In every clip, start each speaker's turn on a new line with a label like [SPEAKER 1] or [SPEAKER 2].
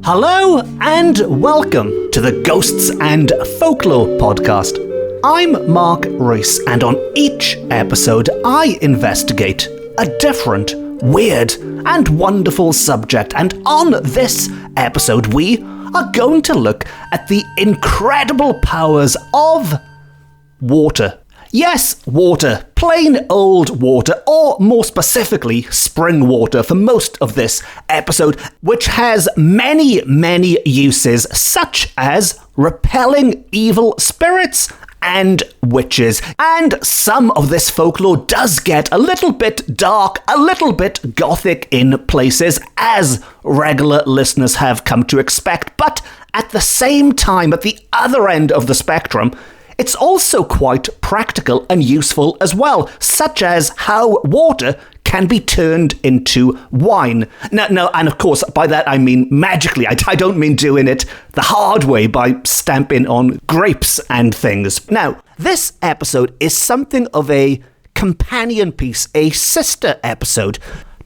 [SPEAKER 1] Hello and welcome to the Ghosts and Folklore podcast. I'm Mark Rees, and on each episode I investigate a different, weird and wonderful subject. And on this episode we are going to look at the incredible powers of water. Yes, water. Plain old water, or more specifically, spring water for most of this episode, which has many, many uses, such as repelling evil spirits and witches. And some of this folklore does get a little bit dark, a little bit gothic in places, as regular listeners have come to expect. But at the same time, at the other end of the spectrum, it's also quite practical and useful as well, such as how water can be turned into wine. No, and of course, by that I mean magically. I don't mean doing it the hard way by stamping on grapes and things. Now, this episode is something of a companion piece, a sister episode,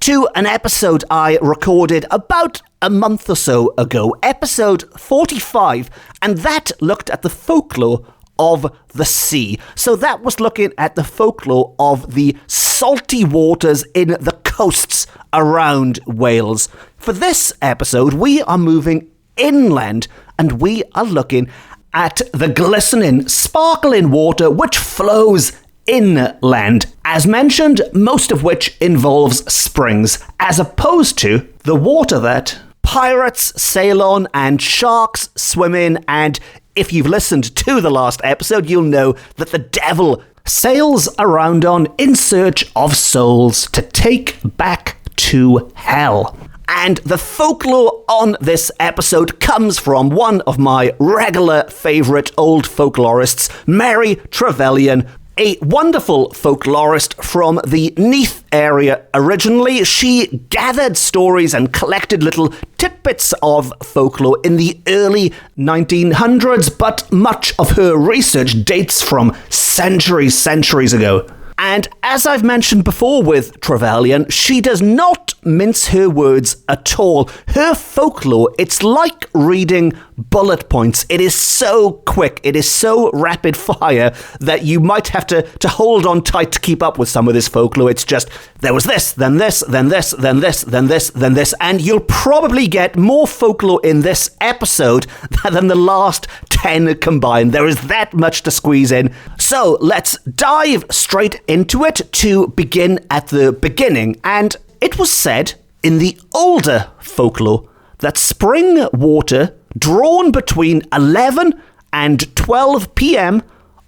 [SPEAKER 1] to an episode I recorded about a month or so ago, episode 45, and that looked at the folklore of the sea. So that was looking at the folklore of the salty waters in the coasts around Wales. For this episode, we are moving inland and we are looking at the glistening, sparkling water which flows inland. As mentioned, most of which involves springs, as opposed to the water that pirates sail on and sharks swim in, and if you've listened to the last episode, you'll know that the devil sails around on in search of souls to take back to hell. And the folklore on this episode comes from one of my regular favourite old folklorists, Mari Lwyd, a wonderful folklorist from the Neath area originally. She gathered stories and collected little tidbits of folklore in the early 1900s, but much of her research dates from centuries ago. And as I've mentioned before with Trevelyan, she does not mince her words at all. Her folklore, it's like reading bullet points. It is so quick, it is so rapid fire that you might have to hold on tight to keep up with some of this folklore. It's just, there was this, then this, then this, then this, then this, then this, and you'll probably get more folklore in this episode than the last 10 combined. There is that much to squeeze in. So let's dive straight into it to begin at the beginning. And it was said in the older folklore that spring water drawn between 11 and 12 p.m.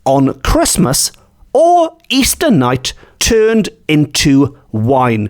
[SPEAKER 1] on Christmas or Easter night turned into wine.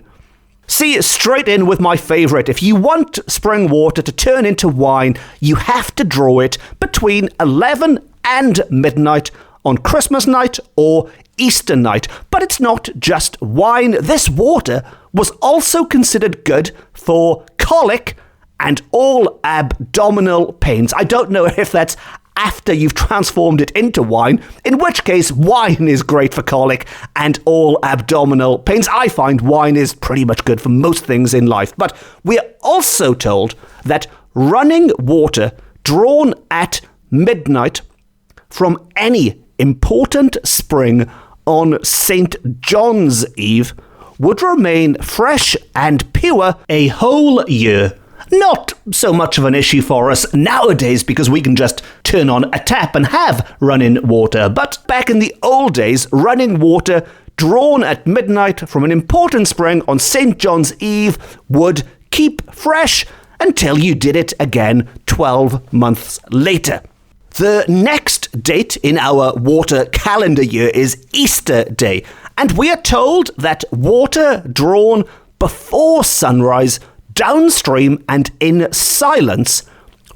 [SPEAKER 1] See, straight in with my favourite. If you want spring water to turn into wine, you have to draw it between 11 and midnight on Christmas night or Easter night. But it's not just wine. This water was also considered good for colic and all abdominal pains. I don't know if that's after you've transformed it into wine, in which case wine is great for colic and all abdominal pains. I find wine is pretty much good for most things in life. But we're also told that running water drawn at midnight from any important spring on St. John's Eve would remain fresh and pure a whole year. Not so much of an issue for us nowadays because we can just turn on a tap and have running water. But back in the old days, running water drawn at midnight from an important spring on St. John's Eve would keep fresh until you did it again 12 months later. The next date in our water calendar year is Easter Day, and we are told that water drawn before sunrise, downstream and in silence,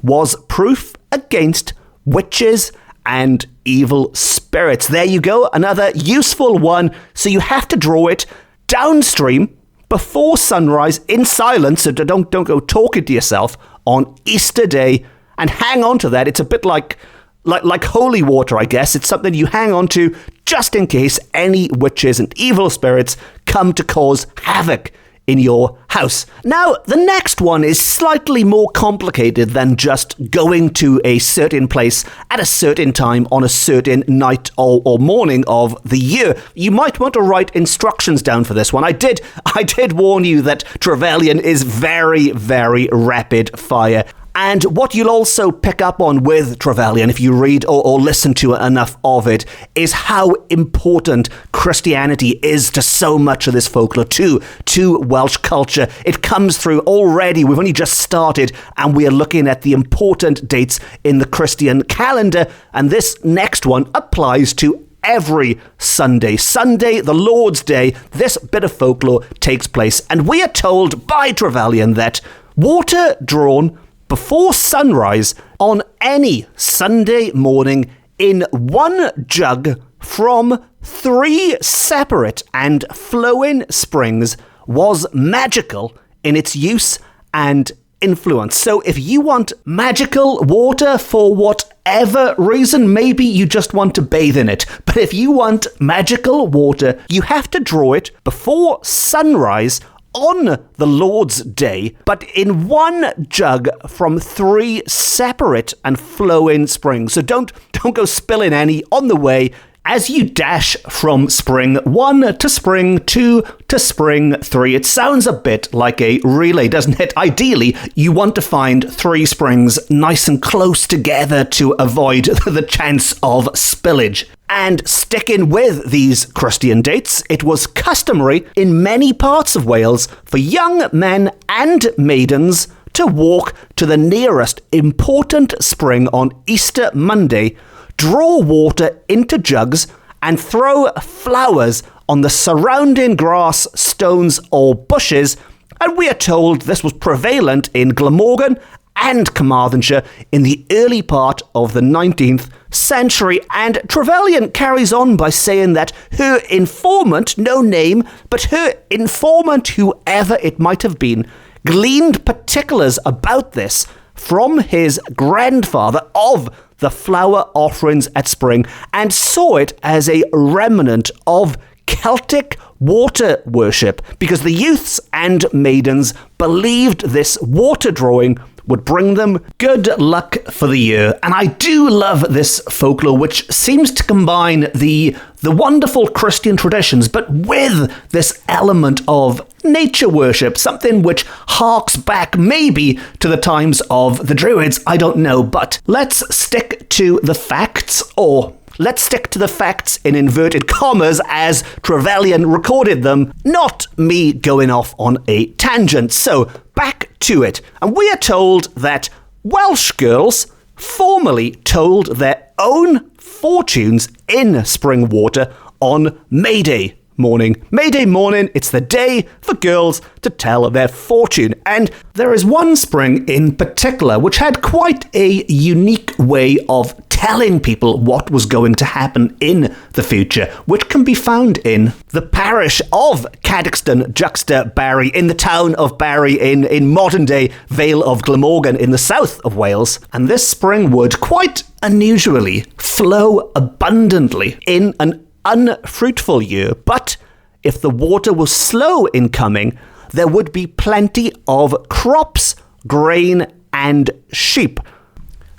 [SPEAKER 1] was proof against witches and evil spirits. There you go, another useful one. So you have to draw it downstream before sunrise in silence, so don't go talking to yourself on Easter Day, and hang on to that. It's a bit like holy water, I guess. It's something you hang on to just in case any witches and evil spirits come to cause havoc in your house. Now, the next one is slightly more complicated than just going to a certain place at a certain time on a certain night or morning of the year. You might want to write instructions down for this one. I did warn you that Trevelyan is very, very rapid fire. And what you'll also pick up on with Trevelyan, if you read or listen to enough of it, is how important Christianity is to so much of this folklore, to Welsh culture. It comes through already. We've only just started, and we are looking at the important dates in the Christian calendar. And this next one applies to every Sunday. Sunday, the Lord's Day, this bit of folklore takes place. And we are told by Trevelyan that water drawn before sunrise on any Sunday morning in one jug from 3 separate and flowing springs was magical in its use and influence. So if you want magical water for whatever reason, maybe you just want to bathe in it, but if you want magical water, you have to draw it before sunrise on the Lord's Day, but in one jug from 3 separate and flowing springs. So don't go spilling any on the way as you dash from spring 1 to spring 2 to spring 3. It sounds a bit like a relay, doesn't it? Ideally, you want to find 3 springs nice and close together to avoid the chance of spillage. And sticking with these Christian dates, it was customary in many parts of Wales for young men and maidens to walk to the nearest important spring on Easter Monday, draw water into jugs, and throw flowers on the surrounding grass, stones, or bushes. And we are told this was prevalent in Glamorgan and Carmarthenshire in the early part of the 19th century. And Trevelyan carries on by saying that her informant, no name, but her informant, whoever it might have been, gleaned particulars about this from his grandfather of the flower offerings at spring and saw it as a remnant of Celtic water worship, because the youths and maidens believed this water drawing would bring them good luck for the year. And I do love this folklore, which seems to combine the wonderful Christian traditions, but with this element of nature worship, something which harks back maybe to the times of the Druids, I don't know. But let's stick to the facts, or let's stick to the facts in inverted commas as Trevelyan recorded them, not me going off on a tangent. So back to it. And we are told that Welsh girls formerly told their own fortunes in spring water on May Day morning. May Day morning, it's the day for girls to tell their fortune. And there is one spring in particular which had quite a unique way of telling people what was going to happen in the future, which can be found in the parish of Cadixton juxta Barry, in the town of Barry, in modern-day Vale of Glamorgan in the south of Wales. And this spring would, quite unusually, flow abundantly in an unfruitful year. But if the water was slow in coming, there would be plenty of crops, grain, and sheep.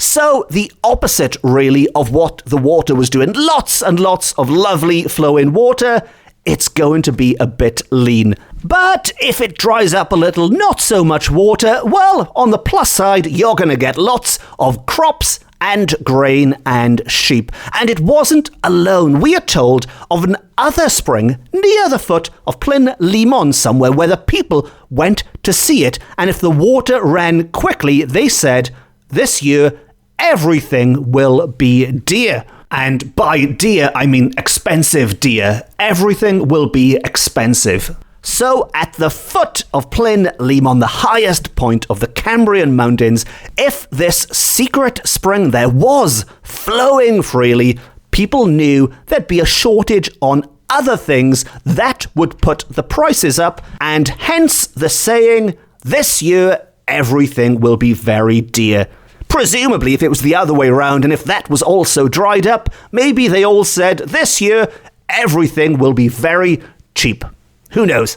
[SPEAKER 1] So the opposite, really, of what the water was doing. Lots and lots of lovely flowing water. It's going to be a bit lean. But if it dries up a little, not so much water, well, on the plus side, you're going to get lots of crops and grain and sheep. And it wasn't alone. We are told of another spring near the foot of Plyn Limon somewhere where the people went to see it. And if the water ran quickly, they said, this year, everything will be dear. And by dear, I mean expensive dear. Everything will be expensive. So at the foot of Plyn Limon, the highest point of the Cambrian Mountains, if this secret spring there was flowing freely, people knew there'd be a shortage on other things that would put the prices up, and hence the saying, this year everything will be very dear. Presumably, if it was the other way around, and if that was also dried up, maybe they all said, this year, everything will be very cheap. Who knows?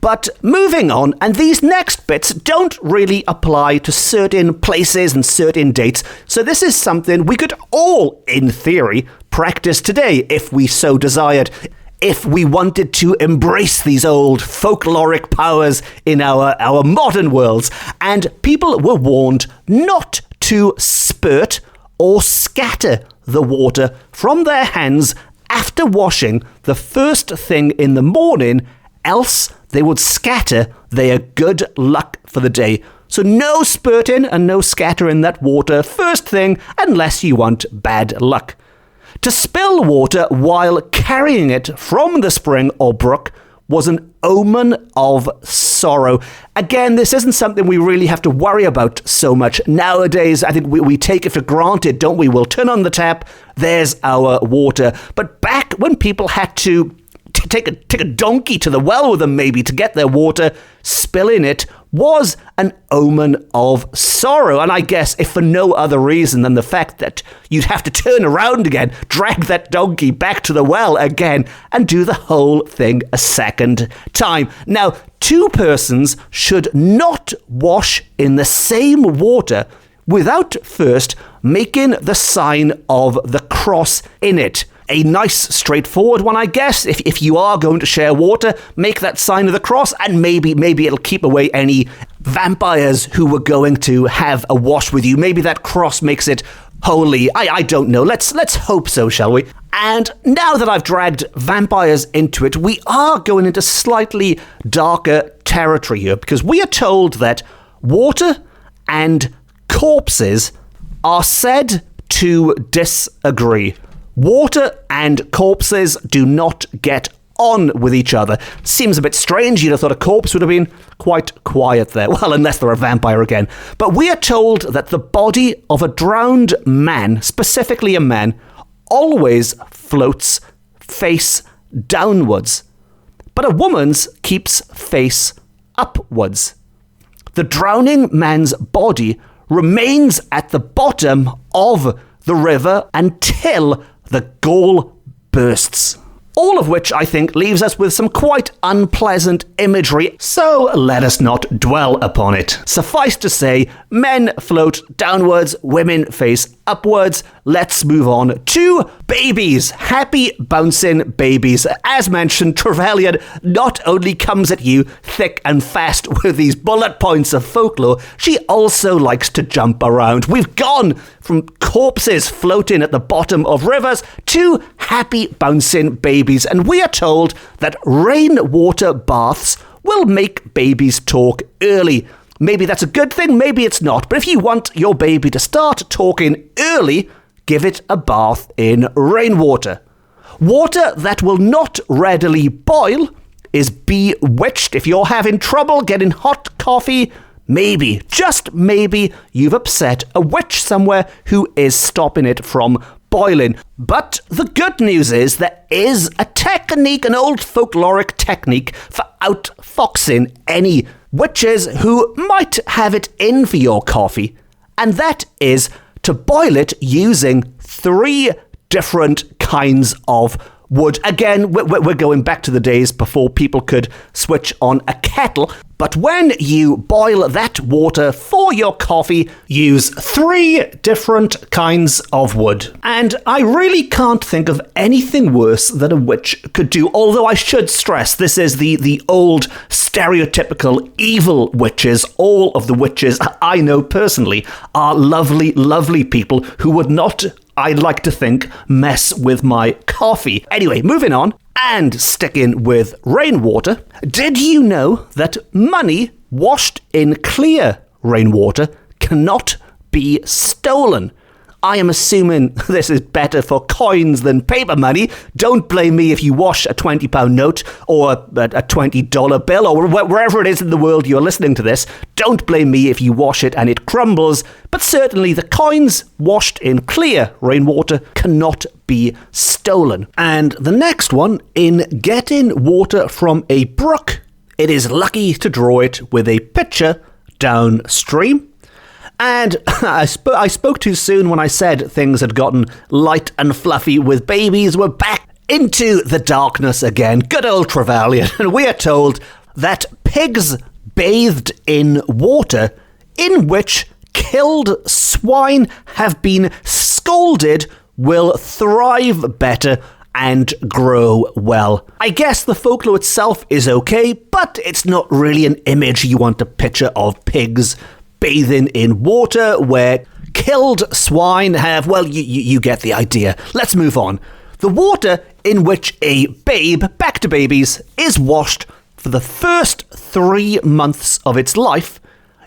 [SPEAKER 1] But moving on, and these next bits don't really apply to certain places and certain dates, so this is something we could all, in theory, practice today if we so desired, if we wanted to embrace these old folkloric powers in our modern worlds. And people were warned not to spurt or scatter the water from their hands after washing the first thing in the morning, else they would scatter their good luck for the day. So no spurting and no scattering that water first thing unless you want bad luck. To spill water while carrying it from the spring or brook was an omen of sorrow. Again, this isn't something we really have to worry about so much. Nowadays, I think we take it for granted, don't we? We'll turn on the tap, there's our water. But back when people had to take a donkey to the well with them maybe to get their water, spilling it was an omen of sorrow. And I guess if for no other reason than the fact that you'd have to turn around again, drag that donkey back to the well again, and do the whole thing a second time. Now, two persons should not wash in the same water without first making the sign of the cross in it. A nice, straightforward one, I guess. If you are going to share water, make that sign of the cross, and maybe it'll keep away any vampires who were going to have a wash with you. Maybe that cross makes it holy. I don't know. Let's hope so, shall we? And now that I've dragged vampires into it, we are going into slightly darker territory here, because we are told that water and corpses are said to disagree. Water and corpses do not get on with each other. Seems a bit strange. You'd have thought a corpse would have been quite quiet there. Well, unless they're a vampire again. But we are told that the body of a drowned man, specifically a man, always floats face downwards. But a woman's keeps face upwards. The drowning man's body remains at the bottom of the river until the gall bursts. All of which, I think, leaves us with some quite unpleasant imagery, so let us not dwell upon it. Suffice to say, men float downwards, women face upwards. Let's move on to babies. Happy bouncing babies. As mentioned, Trevelyan not only comes at you thick and fast with these bullet points of folklore, she also likes to jump around. We've gone from corpses floating at the bottom of rivers to happy bouncing babies, and we are told that rainwater baths will make babies talk early. Maybe that's a good thing, maybe it's not, but if you want your baby to start talking early, give it a bath in rainwater. Water that will not readily boil is bewitched. If you're having trouble getting hot coffee, maybe, just maybe, you've upset a witch somewhere who is stopping it from boiling. But the good news is there is a technique, an old folkloric technique for outfoxing any witches who might have it in for your coffee, and that is to boil it using 3 different kinds of wood. Again, we're going back to the days before people could switch on a kettle, but when you boil that water for your coffee, use 3 different kinds of wood. And I really can't think of anything worse that a witch could do, although I should stress this is the old stereotypical evil witches. All of the witches I know personally are lovely, lovely people who would not, I'd like to think, mess with my coffee. Anyway, moving on and sticking with rainwater. Did you know that money washed in clear rainwater cannot be stolen? I am assuming this is better for coins than paper money. Don't blame me if you wash a £20 note or a $20 bill or wherever it is in the world you're listening to this. Don't blame me if you wash it and it crumbles. But certainly the coins washed in clear rainwater cannot be stolen. And the next one, in getting water from a brook, it is lucky to draw it with a pitcher downstream. And I spoke too soon when I said things had gotten light and fluffy with babies. We're back into the darkness again. Good old Trevelyan. And we are told that pigs bathed in water in which killed swine have been scalded will thrive better and grow well. I guess the folklore itself is okay, but it's not really an image you want to picture of pigs bathing in water where killed swine have, well, you get the idea. Let's move on. The water in which a babe, back to babies, is washed for the first 3 months of its life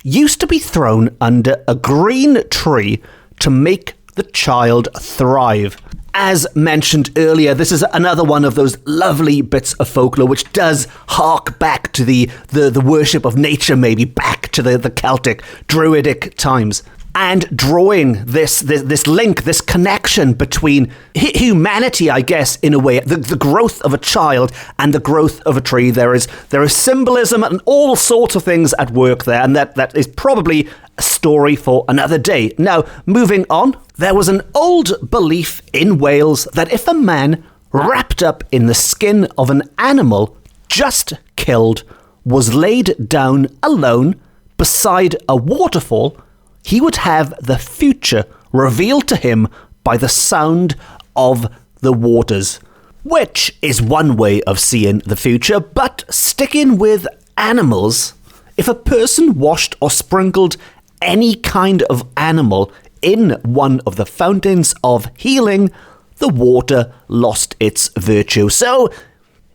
[SPEAKER 1] used to be thrown under a green tree to make the child thrive. As mentioned earlier, this is another one of those lovely bits of folklore which does hark back to the worship of nature, maybe back to the Celtic, Druidic times. And drawing this link, this connection between humanity, I guess, in a way, the growth of a child and the growth of a tree. There is symbolism and all sorts of things at work there, and that is probably a story for another day. Now, moving on, there was an old belief in Wales that if a man wrapped up in the skin of an animal just killed was laid down alone beside a waterfall, he would have the future revealed to him by the sound of the waters. Which is one way of seeing the future, but sticking with animals, if a person washed or sprinkled any kind of animal in one of the fountains of healing, the water lost its virtue. So,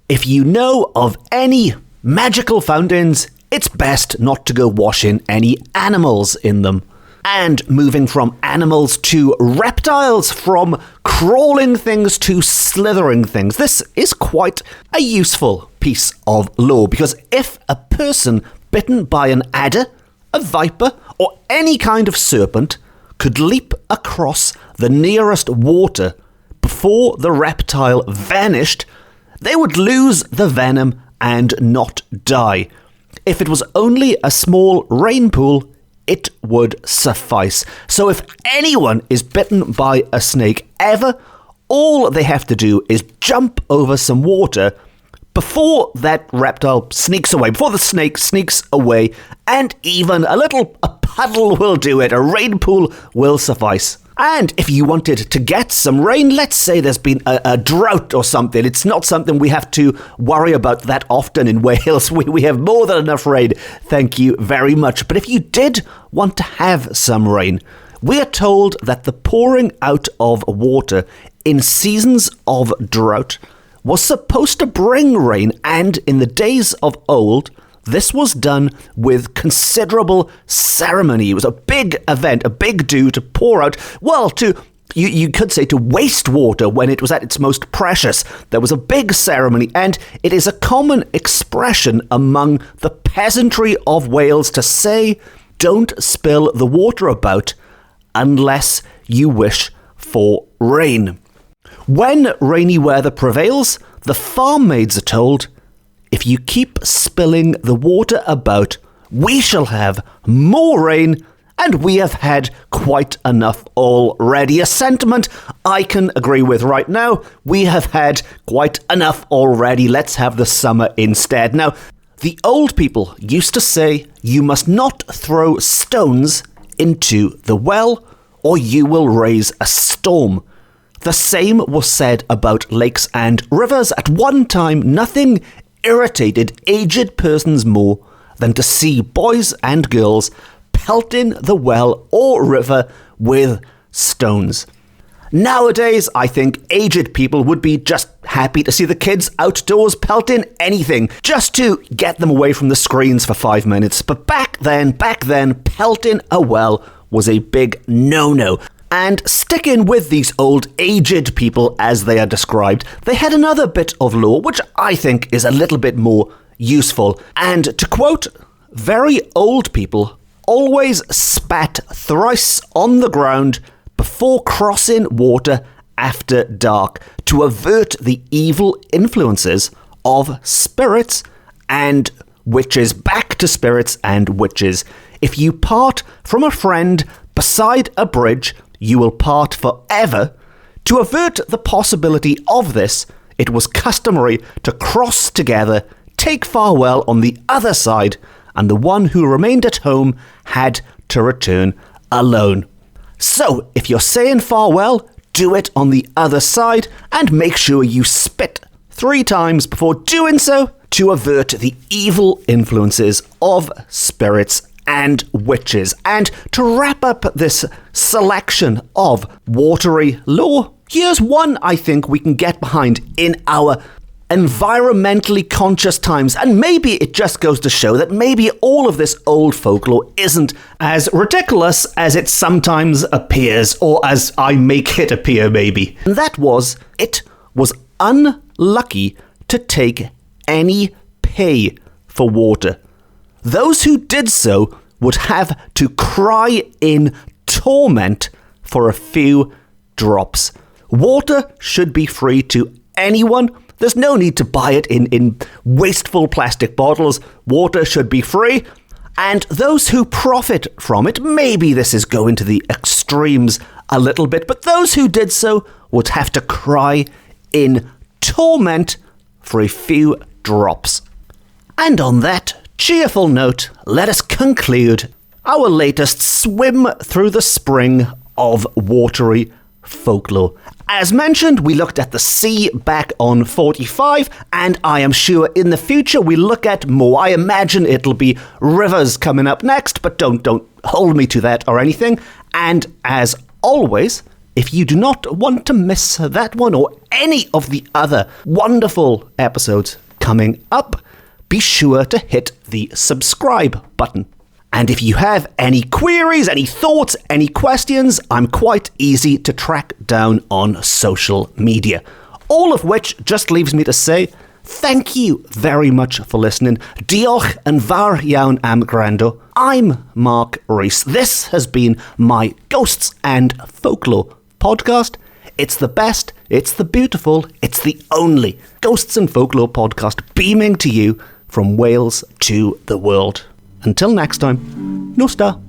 [SPEAKER 1] if you know of any magical fountains, it's best not to go washing any animals in them. And moving from animals to reptiles, from crawling things to slithering things. This is quite a useful piece of lore, because if a person bitten by an adder, a viper, or any kind of serpent could leap across the nearest water before the reptile vanished, they would lose the venom and not die. If it was only a small rain pool, it would suffice. So if anyone is bitten by a snake ever, all they have to do is jump over some water before that reptile sneaks away, before the snake sneaks away, and even a puddle will do it. A rain pool will suffice. And if you wanted to get some rain, let's say there's been a drought or something, it's not something we have to worry about that often in Wales. We have more than enough rain, thank you very much. But if you did want to have some rain, we are told that the pouring out of water in seasons of drought was supposed to bring rain, and in the days of old, this was done with considerable ceremony. It was a big event, a big do to pour out, well, you could say to waste water when it was at its most precious. There was a big ceremony, and it is a common expression among the peasantry of Wales to say, don't spill the water about unless you wish for rain. When rainy weather prevails, the farm maids are told, if you keep spilling the water about, we shall have more rain, and we have had quite enough already. A sentiment I can agree with right now. We have had quite enough already. Let's have the summer instead. Now, the old people used to say, you must not throw stones into the well, or you will raise a storm. The same was said about lakes and rivers. At one time, nothing irritated aged persons more than to see boys and girls pelting the well or river with stones. Nowadays, I think aged people would be just happy to see the kids outdoors pelting anything, just to get them away from the screens for 5 minutes. But back then, pelting a well was a big no-no. And sticking with these old aged people as they are described, they had another bit of lore which I think is a little bit more useful. And to quote, very old people always spat thrice on the ground before crossing water after dark to avert the evil influences of spirits and witches. Back to spirits and witches. If you part from a friend beside a bridge, you will part forever. To avert the possibility of this, it was customary to cross together take farewell on the other side, and the one who remained at home had to return alone. So, if you're saying farewell, do it on the other side, and make sure you spit 3 times before doing so to avert the evil influences of spirits and witches. And to wrap up this selection of watery lore, here's one I think we can get behind in our environmentally conscious times, and maybe it just goes to show that maybe all of this old folklore isn't as ridiculous as it sometimes appears, or as I make it appear maybe. And that was, it was unlucky to take any pay for water. Those who did so would have to cry in torment for a few drops. Water should be free to anyone. There's no need to buy it in wasteful plastic bottles. Water should be free. And those who profit from it, maybe this is going to the extremes a little bit, but those who did so would have to cry in torment for a few drops. And on that cheerful note, let us conclude our latest swim through the spring of watery folklore. As mentioned, we looked at the sea back on 45, and I am sure in the future we look at more. I imagine it'll be rivers coming up next, but don't hold me to that or anything. And as always, if you do not want to miss that one or any of the other wonderful episodes coming up, be sure to hit the subscribe button. And if you have any queries, any thoughts, any questions, I'm quite easy to track down on social media. All of which just leaves me to say thank you very much for listening. Diolch yn fawr iawn am gwrando. I'm Mark Rees. This has been my Ghosts and Folklore podcast. It's the best, it's the beautiful, it's the only Ghosts and Folklore podcast beaming to you from Wales to the world. Until next time, Nostar.